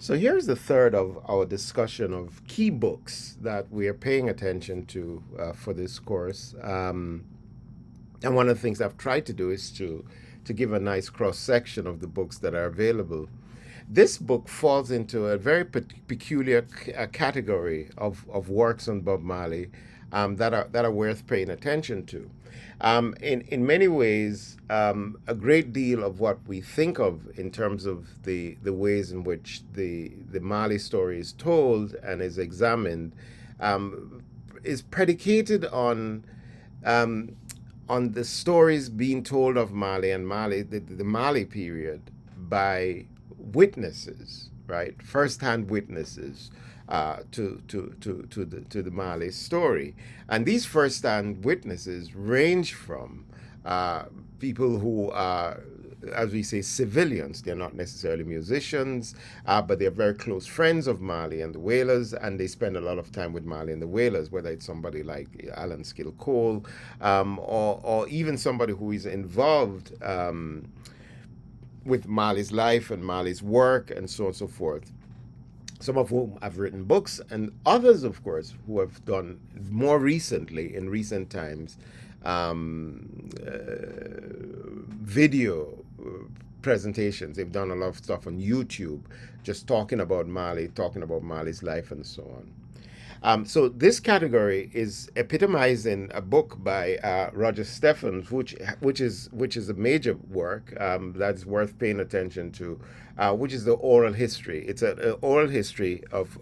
So here's the third of our discussion of key books that we are paying attention to for this course. And one of the things I've tried to do is to give a nice cross section of the books that are available. This book falls into a very peculiar category of works on Bob Marley that are worth paying attention to. In many ways, a great deal of what we think of in terms of the ways in which the Marley story is told and is examined um, is predicated um, on the stories being told of Marley and the Marley period by witnesses, right? First-hand witnesses to the Marley story, and these first-hand witnesses range from uh, people who are, as we say, civilians. They're not necessarily musicians, but they're very close friends of Marley and the Wailers, and they spend a lot of time with Marley and the Wailers, whether it's somebody like Alan Skill Cole, or even somebody who is involved with Marley's life and Marley's work and so on and so forth. Some of whom have written books, and others, of course, who have done more recently, in recent times, video presentations. They've done a lot of stuff on YouTube, just talking about Marley, talking about Marley's life, and so on. So this category is epitomized in a book by Roger Stephens, which is a major work that's worth paying attention to, which is the oral history. It's an oral history of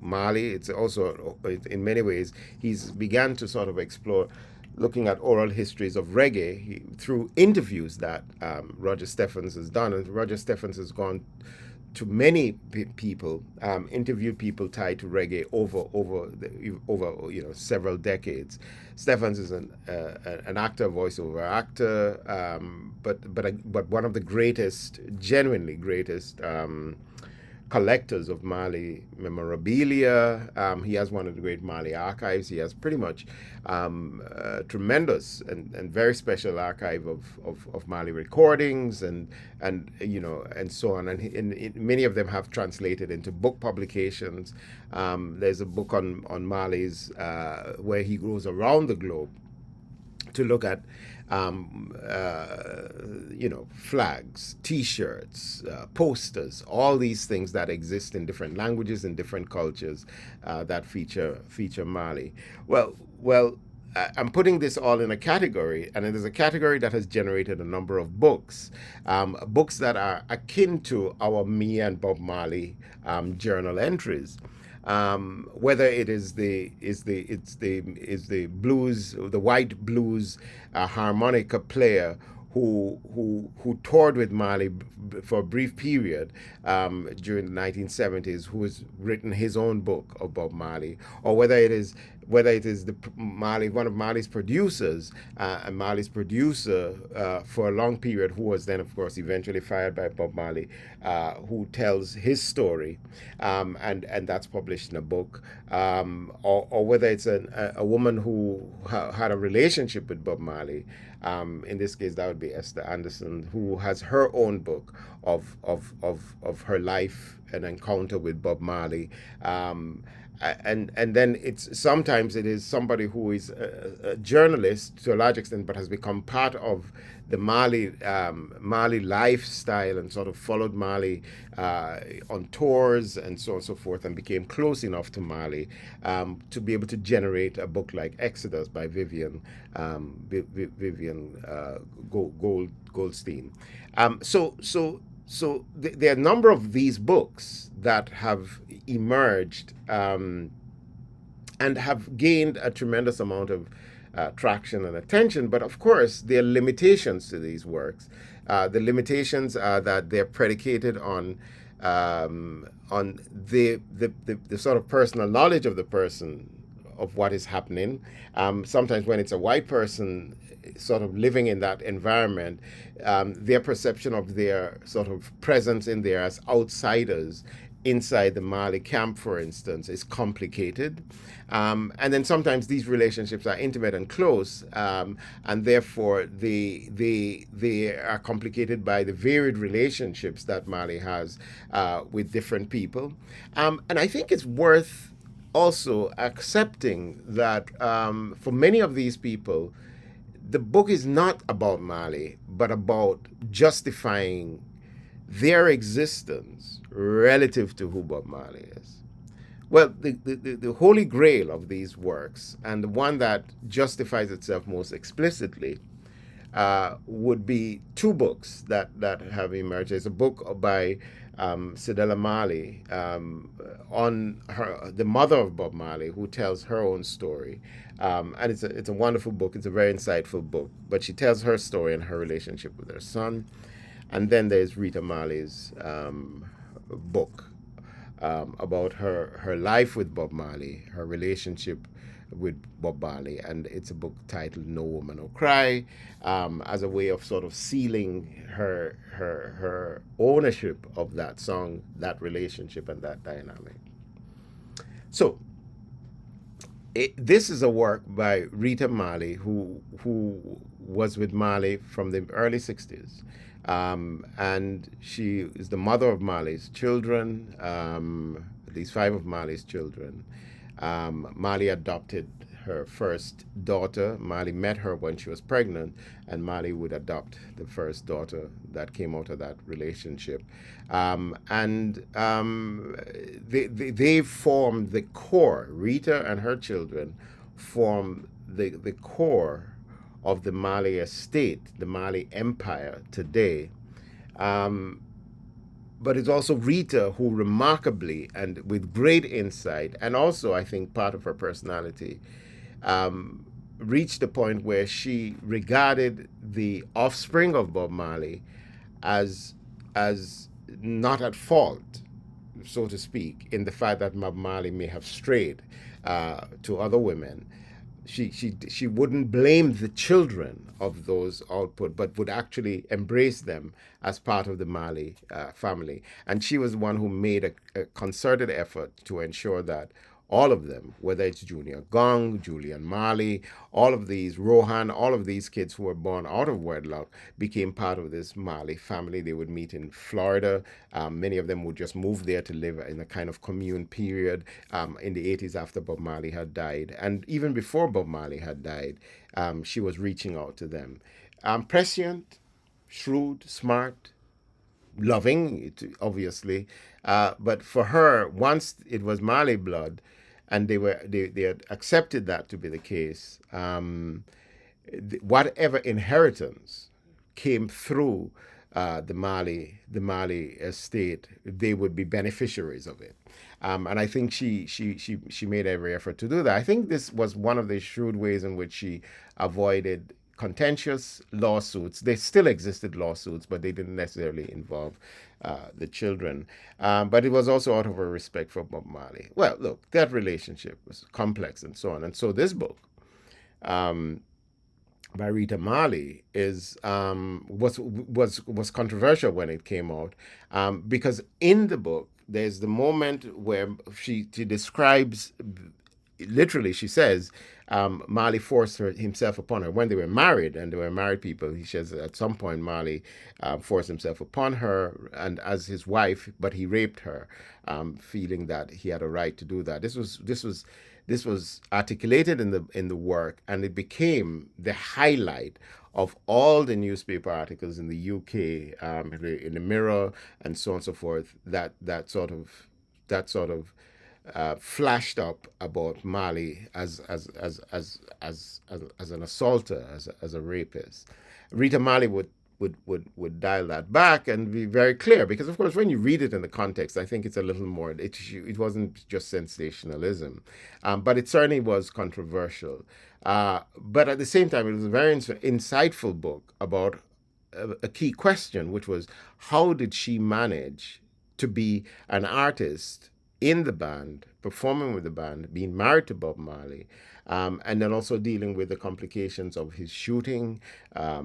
Mali. It's also, in many ways, he's began to sort of explore looking at oral histories of reggae through interviews that Roger Stephens has done. And Roger Stephens has gone to many people, interviewed people tied to reggae over several decades. Stephens is an actor, voiceover actor, but one of the greatest, genuinely greatest collectors of Marley memorabilia. He has one of the great Marley archives. He has pretty much a tremendous and very special archive of Marley recordings and so on. And many of them have translated into book publications. There's a book on Marley's where he goes around the globe to look at flags, T-shirts, posters, all these things that exist in different languages and different cultures that feature Mali. Well, I'm putting this all in a category, and it is a category that has generated a number of books that are akin to our Me and Bob Marley journal entries. Whether it is the blues, the white blues harmonica player who toured with Marley for a brief period during the 1970s, who has written his own book of Bob Marley, or whether it is the Marley, one of Marley's producers, and Marley's producer for a long period, who was then, of course, eventually fired by Bob Marley, who tells his story, and that's published in a book, or whether it's a woman who had a relationship with Bob Marley. In this case, that would be Esther Anderson, who has her own book of her life and encounter with Bob Marley. And then sometimes it is somebody who is a journalist to a large extent, but has become part of the Marley lifestyle and sort of followed Marley on tours and so on and so forth, and became close enough to Marley to be able to generate a book like Exodus by Vivian Goldstein. So there are a number of these books that have emerged and have gained a tremendous amount of traction and attention. But of course, there are limitations to these works. The limitations are that they're predicated on the sort of personal knowledge of the person of what is happening. Sometimes when it's a white person sort of living in that environment, their perception of their sort of presence in there as outsiders inside the Mali camp, for instance, is complicated. And then sometimes these relationships are intimate and close, and therefore they are complicated by the varied relationships that Mali has with different people. And I think it's worth also accepting that for many of these people, the book is not about Mali, but about justifying their existence relative to who Bob Marley is. Well, the holy grail of these works, and the one that justifies itself most explicitly, would be two books that have emerged. There's a book by Cedella Marley on the mother of Bob Marley, who tells her own story. And it's a wonderful book. It's a very insightful book. But she tells her story and her relationship with her son. And then there's Rita Marley's book about her life with Bob Marley, her relationship with Bob Marley, and it's a book titled "No Woman No Cry," as a way of sort of sealing her ownership of that song, that relationship, and that dynamic. So this is a work by Rita Marley, who was with Marley from the early '60s, and she is the mother of Marley's children, at least five of Marley's children. Marley adopted her first daughter. Marley met her when she was pregnant, and Marley would adopt the first daughter that came out of that relationship. They formed the core. Rita and her children form the core of the Mali estate, the Mali empire today. But it's also Rita who remarkably and with great insight, and also I think part of her personality, reached the point where she regarded the offspring of Bob Marley as not at fault, so to speak, in the fact that Bob Marley may have strayed to other women. She wouldn't blame the children of those output, but would actually embrace them as part of the Marley family. And she was the one who made a concerted effort to ensure that all of them, whether it's Junior Gong, Julian Marley, all of these, Rohan, all of these kids who were born out of wedlock became part of this Marley family. They would meet in Florida. Many of them would just move there to live in a kind of commune period in the '80s after Bob Marley had died. And even before Bob Marley had died, she was reaching out to them. Prescient, shrewd, smart, loving, obviously. But for her, once it was Marley blood, and they had accepted that to be the case, whatever inheritance came through the Mali estate, they would be beneficiaries of it. And I think she made every effort to do that. I think this was one of the shrewd ways in which she avoided contentious lawsuits. There still existed lawsuits, but they didn't necessarily involve the children. But it was also out of her respect for Bob Marley. Well, look, that relationship was complex and so on. And so this book by Rita Marley was controversial when it came out, because in the book there's the moment where she describes, literally, she says, Marley forced himself upon her when they were married, and they were married people. He says at some point Marley forced himself upon her and as his wife, but he raped her, feeling that he had a right to do that. This was articulated in the work, and it became the highlight of all the newspaper articles in the UK, in the Mirror, and so on and so forth. That sort of flashed up about Marley as an assaulter, as a rapist. Rita Marley would dial that back and be very clear, because of course when you read it in the context, I think it's a little more. It wasn't just sensationalism, but it certainly was controversial. But at the same time, it was a very insightful book about a key question, which was how did she manage to be an artist in the band, performing with the band, being married to Bob Marley, and then also dealing with the complications of his shooting,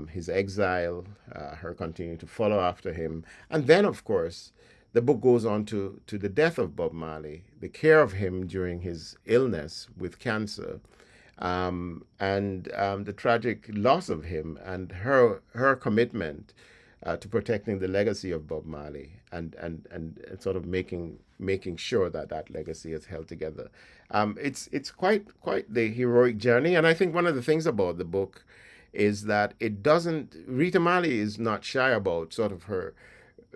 his exile, her continuing to follow after him, and then, of course, the book goes on to the death of Bob Marley, the care of him during his illness with cancer, and the tragic loss of him, and her commitment to protecting the legacy of Bob Marley, and sort of making sure that that legacy is held together. It's quite the heroic journey, and I think one of the things about the book is that it doesn't. Rita Marley is not shy about sort of her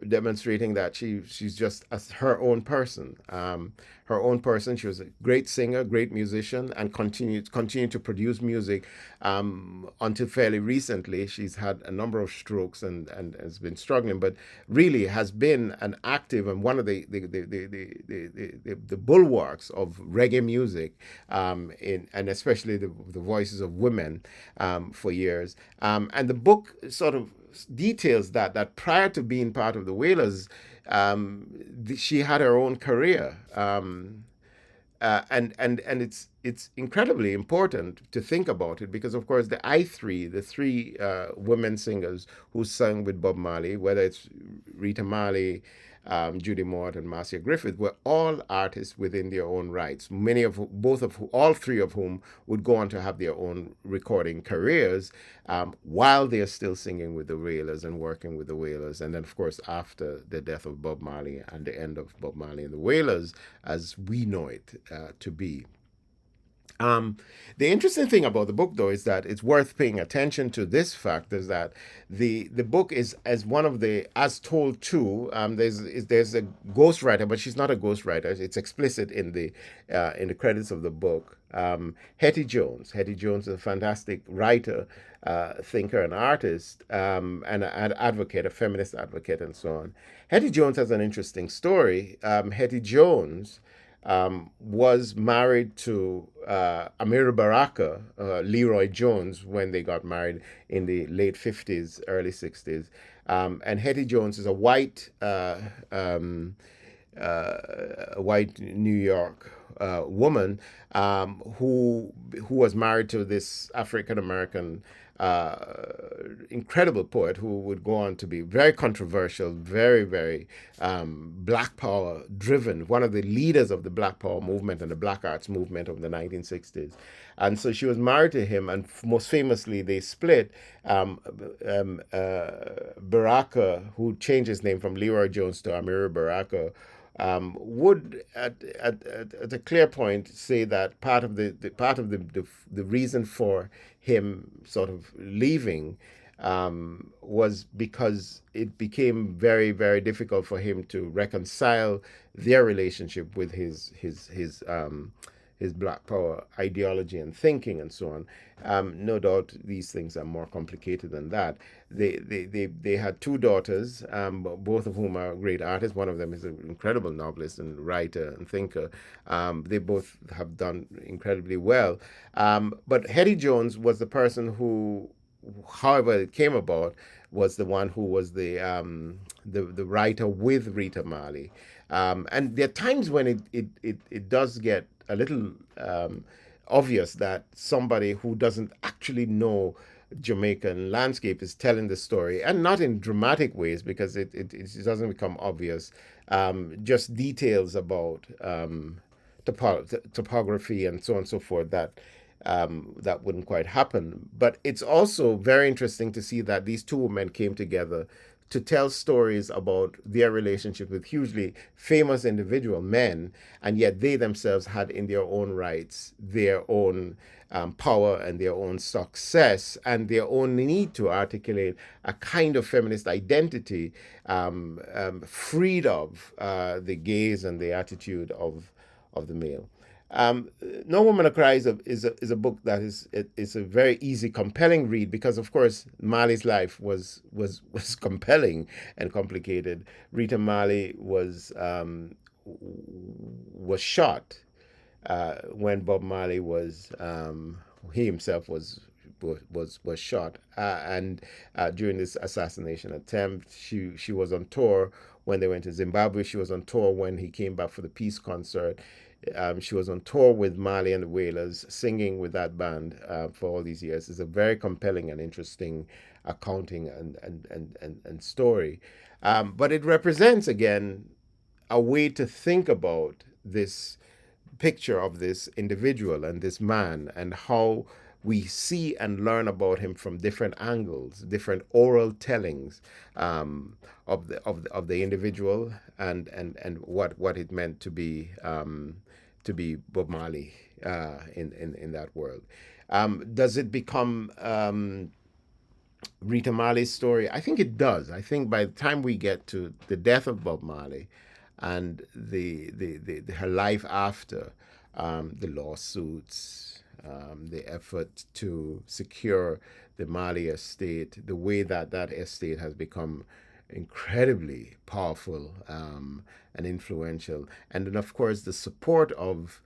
demonstrating that she's just her own person. Her own person. She was a great singer, great musician, and continued to produce music until fairly recently. She's had a number of strokes and has been struggling, but really has been an active and one of the bulwarks of reggae music, and especially the voices of women for years. And the book sort of details that prior to being part of the Wailers, she had her own career, and it's incredibly important to think about it because, of course, the three women singers who sang with Bob Marley, whether it's Rita Marley, Judy Mort, and Marcia Griffith, were all artists within their own rights. All three of whom would go on to have their own recording careers, while they're still singing with the Wailers and working with the Wailers. And then, of course, after the death of Bob Marley and the end of Bob Marley and the Wailers, as we know it to be. The interesting thing about the book, though, is that it's worth paying attention to this fact is that the book is as one of the as told to. There's a ghostwriter, but she's not a ghostwriter. It's explicit in the credits of the book. Hetty Jones. Hetty Jones is a fantastic writer, thinker, and artist, and an advocate, a feminist advocate, and so on. Hetty Jones has an interesting story. Hetty Jones was married to Amir Baraka, Leroy Jones, when they got married in the late 50s, early 60s. And Hetty Jones is a white New York woman, who was married to this African American incredible poet who would go on to be very controversial, very Black Power driven, one of the leaders of the Black Power movement and the Black Arts movement of the 1960s. And so she was married to him, and most famously, they split. Baraka, who changed his name from Leroy Jones to Amir Baraka, would at a clear point say that part of the reason for him sort of leaving was because it became very difficult for him to reconcile their relationship with his Black Power ideology and thinking and so on. No doubt these things are more complicated than that. They had two daughters, both of whom are great artists. One of them is an incredible novelist and writer and thinker. They both have done incredibly well. But Hetty Jones was the person who, however it came about, was the one who was the writer with Rita Marley. And there are times when it does get a little obvious that somebody who doesn't actually know Jamaican landscape is telling the story, and not in dramatic ways because it doesn't become obvious. Just details about topography and so on and so forth that wouldn't quite happen. But it's also very interesting to see that these two women came together to tell stories about their relationship with hugely famous individual men, and yet they themselves had in their own rights their own power and their own success and their own need to articulate a kind of feminist identity, freed of the gaze and the attitude of the male. No Woman to Cry is a book that is a very easy, compelling read because, of course, Marley's life was compelling and complicated. Rita Marley was shot when Bob Marley was he himself was shot, and during this assassination attempt, she was on tour when they went to Zimbabwe. She was on tour when he came back for the peace concert. She was on tour with Marley and the Wailers, singing with that band for all these years. It's a very compelling and interesting accounting and story. But it represents, again, a way to think about this picture of this individual and this man and how we see and learn about him from different angles, different oral tellings of the individual and what it meant to be Bob Marley in that world. Does it become Rita Marley's story? I think it does. I think by the time we get to the death of Bob Marley and her life after, the lawsuits, the effort to secure the Marley estate, the way that that estate has become incredibly powerful and influential, and then of course the support of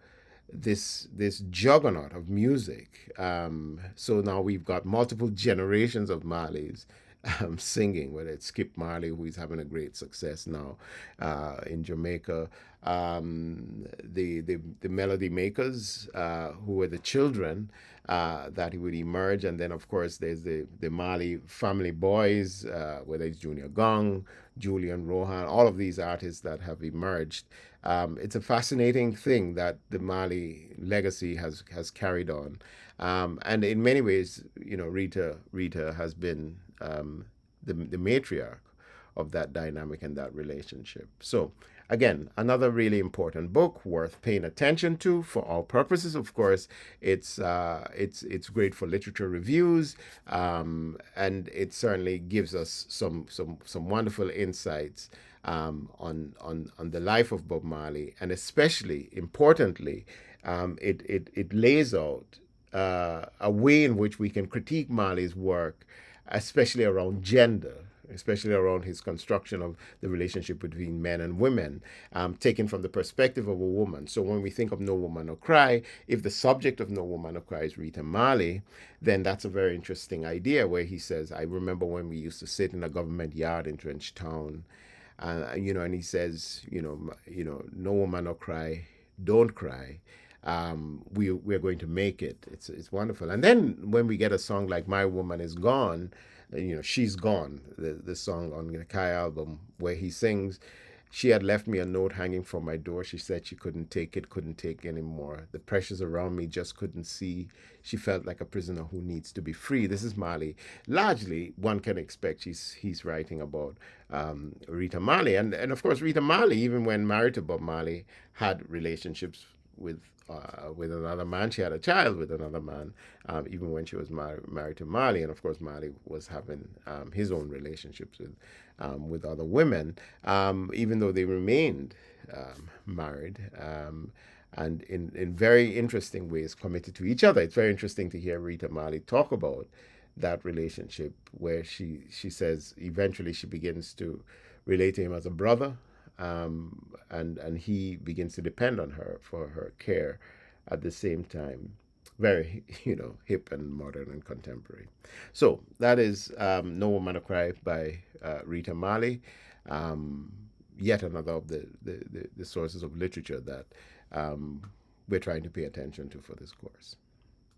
this juggernaut of music. So now we've got multiple generations of Marleys singing, whether it's Skip Marley, who is having a great success now in Jamaica, the Melody Makers, who were the children that would emerge, and then of course there's the Marley family boys, whether it's Junior Gong, Julian Rohan, all of these artists that have emerged. It's a fascinating thing that the Marley legacy has carried on, and in many ways, you know, Rita has been the matriarch of that dynamic and that relationship. So again, another really important book worth paying attention to for all purposes. Of course, it's great for literature reviews, and it certainly gives us some wonderful insights on the life of Bob Marley, and especially importantly, it lays out a way in which we can critique Marley's work, especially around gender, especially around his construction of the relationship between men and women, taken from the perspective of a woman. So when we think of No Woman No Cry, if the subject of No Woman No Cry is Rita Marley, then that's a very interesting idea where he says, I remember when we used to sit in a government yard in Trench Town, you know, and he says, no woman no cry, don't cry. We're going to make it. It's wonderful. And then when we get a song like My Woman Is Gone, She's Gone, the song on the Kai album where he sings, she had left me a note hanging from my door. She said she couldn't take it, couldn't take anymore. The pressures around me just couldn't see. She felt like a prisoner who needs to be free. This is Marley. Largely, one can expect he's writing about Rita Marley. And of course, Rita Marley, even when married to Bob Marley, had relationships with another man. She had a child with another man, even when she was married to Marley. And of course, Marley was having his own relationships with other women, even though they remained married. And in very interesting ways committed to each other. It's very interesting to hear Rita Marley talk about that relationship where she says eventually she begins to relate to him as a brother, and he begins to depend on her for her care at the same time. Very, hip and modern and contemporary. So that is No Woman No Cry by Rita Marley. Yet another of the sources of literature that we're trying to pay attention to for this course.